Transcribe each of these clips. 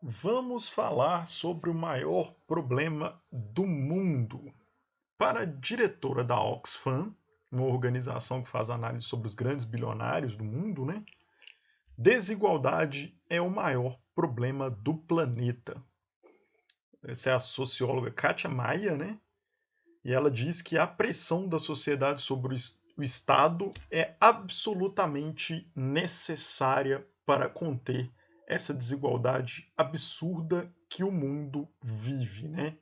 Vamos falar sobre o maior problema do mundo. Para a diretora da Oxfam, uma organização que faz análise sobre os grandes bilionários do mundo, né? Desigualdade é o maior problema do planeta. Essa é a socióloga Katia Maia, né? E ela diz que a pressão da sociedade sobre o Estado é absolutamente necessária para conter essa desigualdade absurda que o mundo vive, né?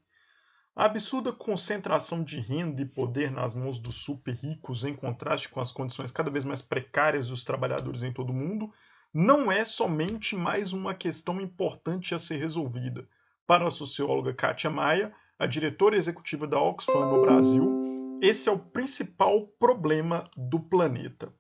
A absurda concentração de renda e poder nas mãos dos super ricos, em contraste com as condições cada vez mais precárias dos trabalhadores em todo o mundo, não é somente mais uma questão importante a ser resolvida. Para a socióloga Katia Maia, a diretora executiva da Oxfam no Brasil, esse é o principal problema do planeta.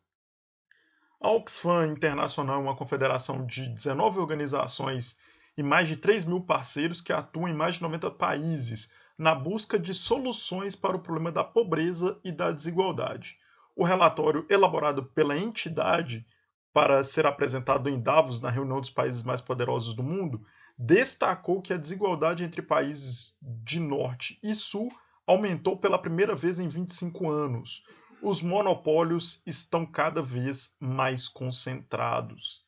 A Oxfam Internacional é uma confederação de 19 organizações e mais de 3 mil parceiros que atuam em mais de 90 países na busca de soluções para o problema da pobreza e da desigualdade. O relatório elaborado pela entidade para ser apresentado em Davos, na reunião dos países mais poderosos do mundo, destacou que a desigualdade entre países de norte e sul aumentou pela primeira vez em 25 anos. Os monopólios estão cada vez mais concentrados.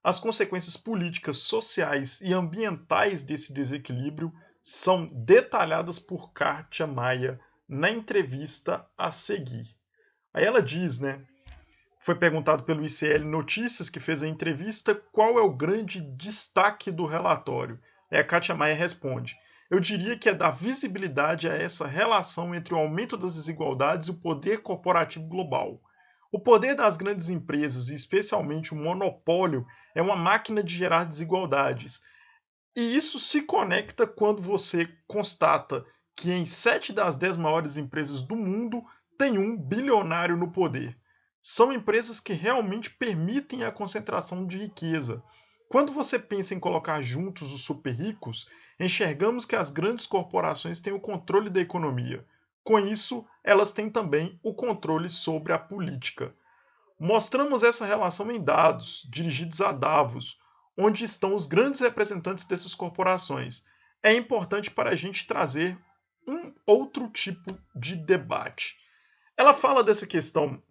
As consequências políticas, sociais e ambientais desse desequilíbrio são detalhadas por Kátia Maia na entrevista a seguir. Aí ela diz, né? Foi perguntado pelo ICL Notícias, que fez a entrevista, qual é o grande destaque do relatório. E a Kátia Maia responde: eu diria que é dar visibilidade a essa relação entre o aumento das desigualdades e o poder corporativo global. O poder das grandes empresas, e especialmente o monopólio, é uma máquina de gerar desigualdades. E isso se conecta quando você constata que em 7 das 10 maiores empresas do mundo tem um bilionário no poder. São empresas que realmente permitem a concentração de riqueza. Quando você pensa em colocar juntos os super ricos, enxergamos que as grandes corporações têm o controle da economia. Com isso, elas têm também o controle sobre a política. Mostramos essa relação em dados, dirigidos a Davos, onde estão os grandes representantes dessas corporações. É importante para a gente trazer um outro tipo de debate. Ela fala dessa questão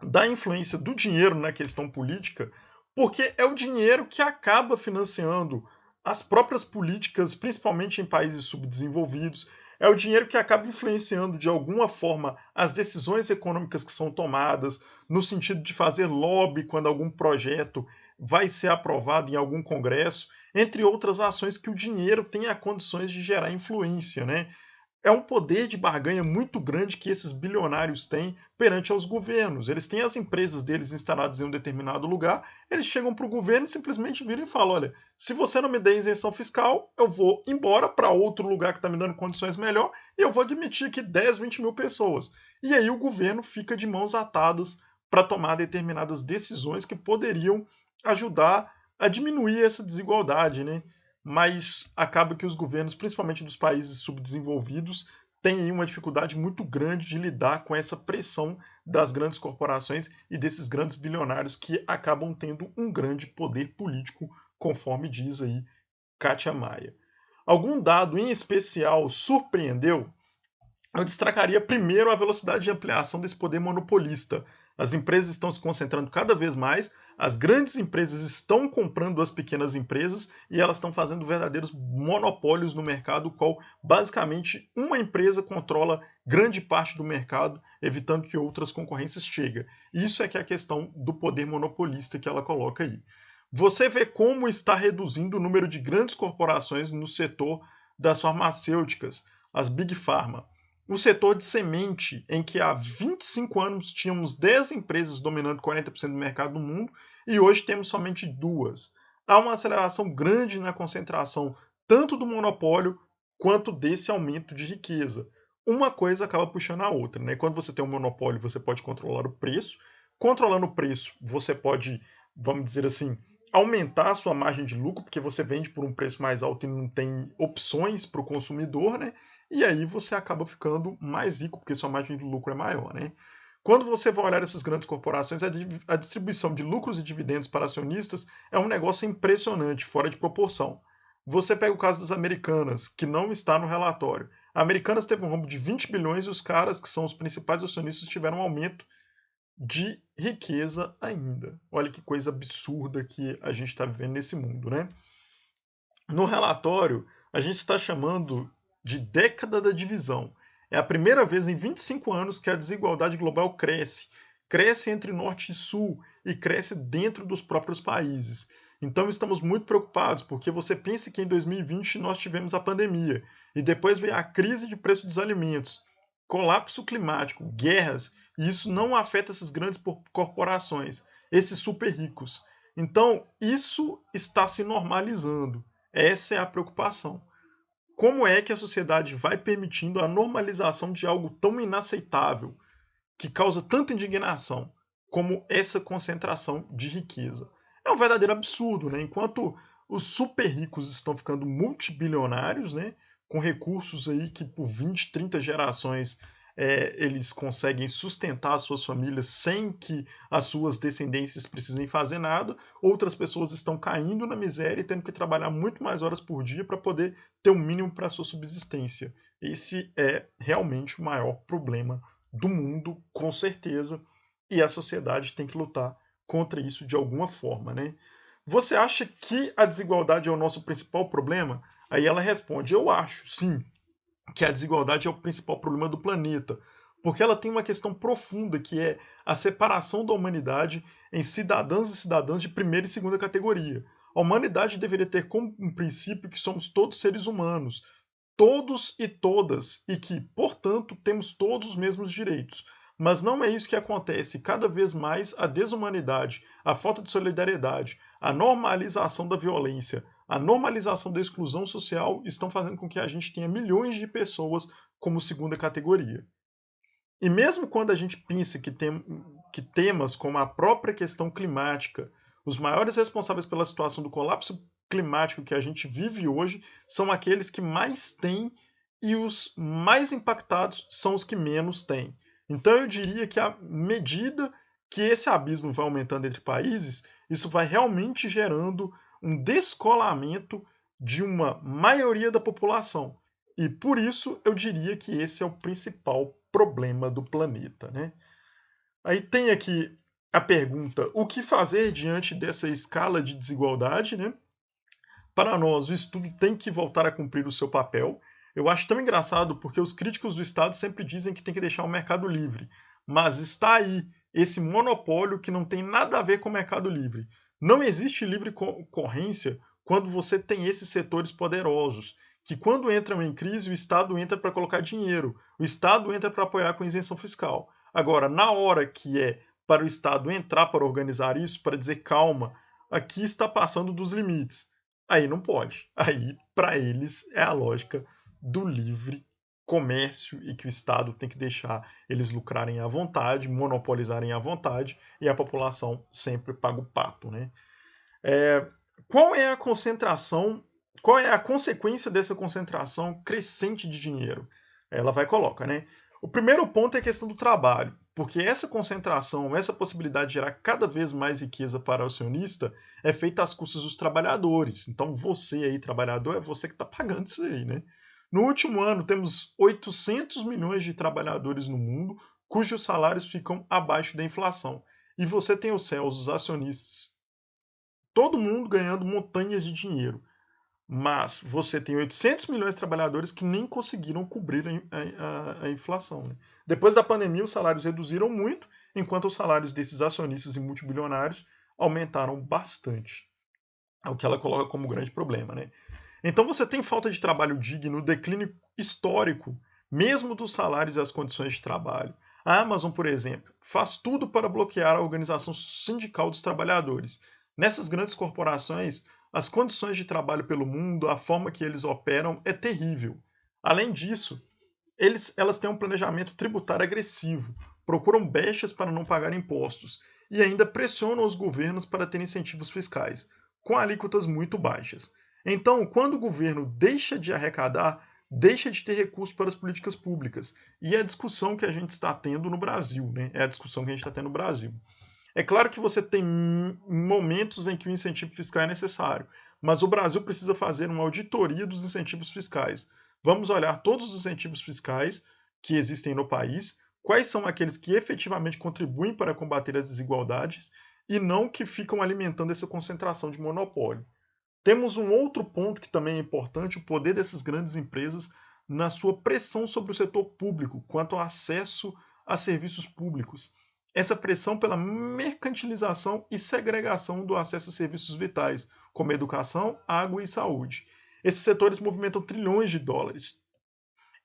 da influência do dinheiro na questão política, porque é o dinheiro que acaba financiando as próprias políticas, principalmente em países subdesenvolvidos. É o dinheiro que acaba influenciando de alguma forma as decisões econômicas que são tomadas, no sentido de fazer lobby quando algum projeto vai ser aprovado em algum congresso, entre outras ações que o dinheiro tem a condições de gerar influência, né? É um poder de barganha muito grande que esses bilionários têm perante aos governos. Eles têm as empresas deles instaladas em um determinado lugar, eles chegam para o governo e simplesmente viram e falam: olha, se você não me der isenção fiscal, eu vou embora para outro lugar que está me dando condições melhor e eu vou admitir aqui 10, 20 mil pessoas. E aí o governo fica de mãos atadas para tomar determinadas decisões que poderiam ajudar a diminuir essa desigualdade, né? Mas acaba que os governos, principalmente dos países subdesenvolvidos, têm uma dificuldade muito grande de lidar com essa pressão das grandes corporações e desses grandes bilionários que acabam tendo um grande poder político, conforme diz aí Katia Maia. Algum dado em especial surpreendeu? Eu destacaria primeiro a velocidade de ampliação desse poder monopolista. As empresas estão se concentrando cada vez mais, as grandes empresas estão comprando as pequenas empresas e elas estão fazendo verdadeiros monopólios no mercado, qual basicamente uma empresa controla grande parte do mercado, evitando que outras concorrências cheguem. Isso é que é a questão do poder monopolista que ela coloca aí. Você vê como está reduzindo o número de grandes corporações no setor das farmacêuticas, as Big Pharma. O setor de semente, em que há 25 anos tínhamos 10 empresas dominando 40% do mercado do mundo e hoje temos somente duas. Há uma aceleração grande na concentração tanto do monopólio quanto desse aumento de riqueza. Uma coisa acaba puxando a outra, né? Quando você tem um monopólio, você pode controlar o preço. Controlando o preço, você pode, vamos dizer assim, aumentar a sua margem de lucro, porque você vende por um preço mais alto e não tem opções para o consumidor, né? E aí você acaba ficando mais rico, porque sua margem de lucro é maior, né? Quando você vai olhar essas grandes corporações, a distribuição de lucros e dividendos para acionistas é um negócio impressionante, fora de proporção. Você pega o caso das Americanas, que não está no relatório. A Americanas teve um rombo de 20 bilhões e os caras, que são os principais acionistas, tiveram um aumento de riqueza ainda. Olha que coisa absurda que a gente está vivendo nesse mundo, né? No relatório, a gente está chamando de década da divisão. É a primeira vez em 25 anos que a desigualdade global cresce. Cresce entre norte e sul e cresce dentro dos próprios países. Então estamos muito preocupados, porque você pensa que em 2020 nós tivemos a pandemia e depois veio a crise de preço dos alimentos, colapso climático, guerras, e isso não afeta essas grandes corporações, esses super ricos. Então, isso está se normalizando. Essa é a preocupação. Como é que a sociedade vai permitindo a normalização de algo tão inaceitável, que causa tanta indignação, como essa concentração de riqueza? É um verdadeiro absurdo, né? Enquanto os super ricos estão ficando multibilionários, né? Com recursos aí que por 20, 30 gerações eles conseguem sustentar as suas famílias sem que as suas descendências precisem fazer nada, outras pessoas estão caindo na miséria e tendo que trabalhar muito mais horas por dia para poder ter o um mínimo para a sua subsistência. Esse é realmente o maior problema do mundo, com certeza, e a sociedade tem que lutar contra isso de alguma forma, né? Você acha que a desigualdade é o nosso principal problema? Aí ela responde: eu acho, sim, que a desigualdade é o principal problema do planeta, porque ela tem uma questão profunda que é a separação da humanidade em cidadãos e cidadãs de primeira e segunda categoria. A humanidade deveria ter como um princípio que somos todos seres humanos, todos e todas, e que, portanto, temos todos os mesmos direitos. Mas não é isso que acontece. Cada vez mais a desumanidade, a falta de solidariedade, a normalização da violência, a normalização da exclusão social estão fazendo com que a gente tenha milhões de pessoas como segunda categoria. E mesmo quando a gente pensa que temas como a própria questão climática, os maiores responsáveis pela situação do colapso climático que a gente vive hoje são aqueles que mais têm e os mais impactados são os que menos têm. Então eu diria que à medida que esse abismo vai aumentando entre países, isso vai realmente gerando um descolamento de uma maioria da população. E por isso eu diria que esse é o principal problema do planeta, né? Aí tem aqui a pergunta: o que fazer diante dessa escala de desigualdade, né? Para nós, o estudo tem que voltar a cumprir o seu papel. Eu acho tão engraçado porque os críticos do Estado sempre dizem que tem que deixar o mercado livre. Mas está aí esse monopólio que não tem nada a ver com o mercado livre. Não existe livre concorrência quando você tem esses setores poderosos, que quando entram em crise, o Estado entra para colocar dinheiro, o Estado entra para apoiar com isenção fiscal. Agora, na hora que é para o Estado entrar para organizar isso, para dizer calma, aqui está passando dos limites. Aí não pode. Aí, para eles, é a lógica do livre comércio e que o Estado tem que deixar eles lucrarem à vontade, monopolizarem à vontade e a população sempre paga o pato, né? É, qual é a concentração, qual é a consequência dessa concentração crescente de dinheiro? Ela vai e coloca, né? O primeiro ponto é a questão do trabalho, porque essa concentração, essa possibilidade de gerar cada vez mais riqueza para o acionista é feita às custas dos trabalhadores. Então você aí, trabalhador, é você que está pagando isso aí, né? No último ano, temos 800 milhões de trabalhadores no mundo cujos salários ficam abaixo da inflação. E você tem os céus, os acionistas, todo mundo ganhando montanhas de dinheiro. Mas você tem 800 milhões de trabalhadores que nem conseguiram cobrir a inflação. Né? Depois da pandemia, os salários reduziram muito, enquanto os salários desses acionistas e multibilionários aumentaram bastante. É o que ela coloca como grande problema. Né? Então você tem falta de trabalho digno, declínio histórico, mesmo dos salários e as condições de trabalho. A Amazon, por exemplo, faz tudo para bloquear a organização sindical dos trabalhadores. Nessas grandes corporações, as condições de trabalho pelo mundo, a forma que eles operam é terrível. Além disso, elas têm um planejamento tributário agressivo, procuram brechas para não pagar impostos e ainda pressionam os governos para ter incentivos fiscais, com alíquotas muito baixas. Então, quando o governo deixa de arrecadar, deixa de ter recursos para as políticas públicas. E é a discussão que a gente está tendo no Brasil, né? É a discussão que a gente está tendo no Brasil. É claro que você tem momentos em que o incentivo fiscal é necessário, mas o Brasil precisa fazer uma auditoria dos incentivos fiscais. Vamos olhar todos os incentivos fiscais que existem no país, quais são aqueles que efetivamente contribuem para combater as desigualdades e não que ficam alimentando essa concentração de monopólio. Temos um outro ponto que também é importante, o poder dessas grandes empresas na sua pressão sobre o setor público, quanto ao acesso a serviços públicos. Essa pressão pela mercantilização e segregação do acesso a serviços vitais, como educação, água e saúde. Esses setores movimentam trilhões de dólares.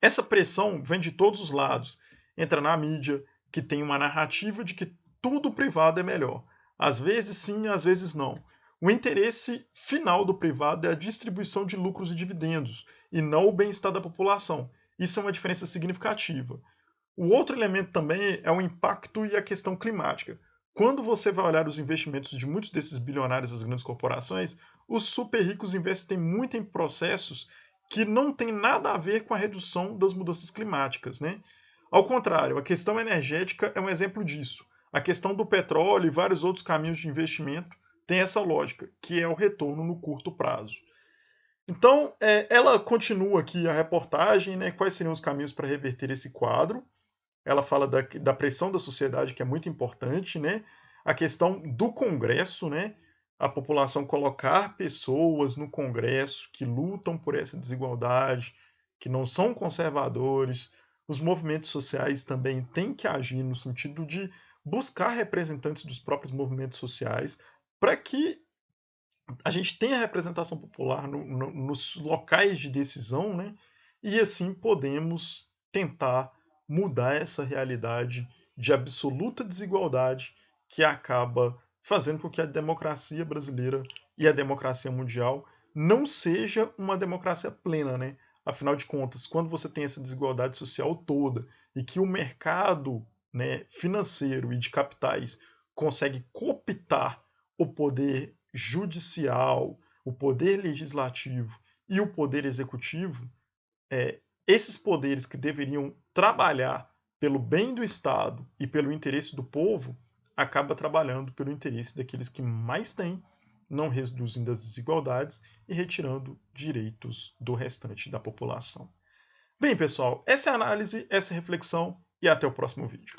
Essa pressão vem de todos os lados. Entra na mídia, que tem uma narrativa de que tudo privado é melhor. Às vezes sim, às vezes não. O interesse final do privado é a distribuição de lucros e dividendos, e não o bem-estar da população. Isso é uma diferença significativa. O outro elemento também é o impacto e a questão climática. Quando você vai olhar os investimentos de muitos desses bilionários das grandes corporações, os super ricos investem muito em processos que não têm nada a ver com a redução das mudanças climáticas, né? Ao contrário, a questão energética é um exemplo disso. A questão do petróleo e vários outros caminhos de investimento tem essa lógica, que é o retorno no curto prazo. Então, ela continua aqui a reportagem, né? Quais seriam os caminhos para reverter esse quadro? Ela fala da pressão da sociedade, que é muito importante, né? A questão do Congresso, né? A população colocar pessoas no Congresso que lutam por essa desigualdade, que não são conservadores. Os movimentos sociais também têm que agir no sentido de buscar representantes dos próprios movimentos sociais para que a gente tenha representação popular nos locais de decisão, né? E assim podemos tentar mudar essa realidade de absoluta desigualdade que acaba fazendo com que a democracia brasileira e a democracia mundial não seja uma democracia plena, né? Afinal de contas, quando você tem essa desigualdade social toda e que o mercado, né, financeiro e de capitais consegue cooptar o poder judicial, o poder legislativo e o poder executivo, esses poderes que deveriam trabalhar pelo bem do Estado e pelo interesse do povo, acaba trabalhando pelo interesse daqueles que mais têm, não reduzindo as desigualdades e retirando direitos do restante da população. Bem, pessoal, essa é a análise, essa é a reflexão e até o próximo vídeo.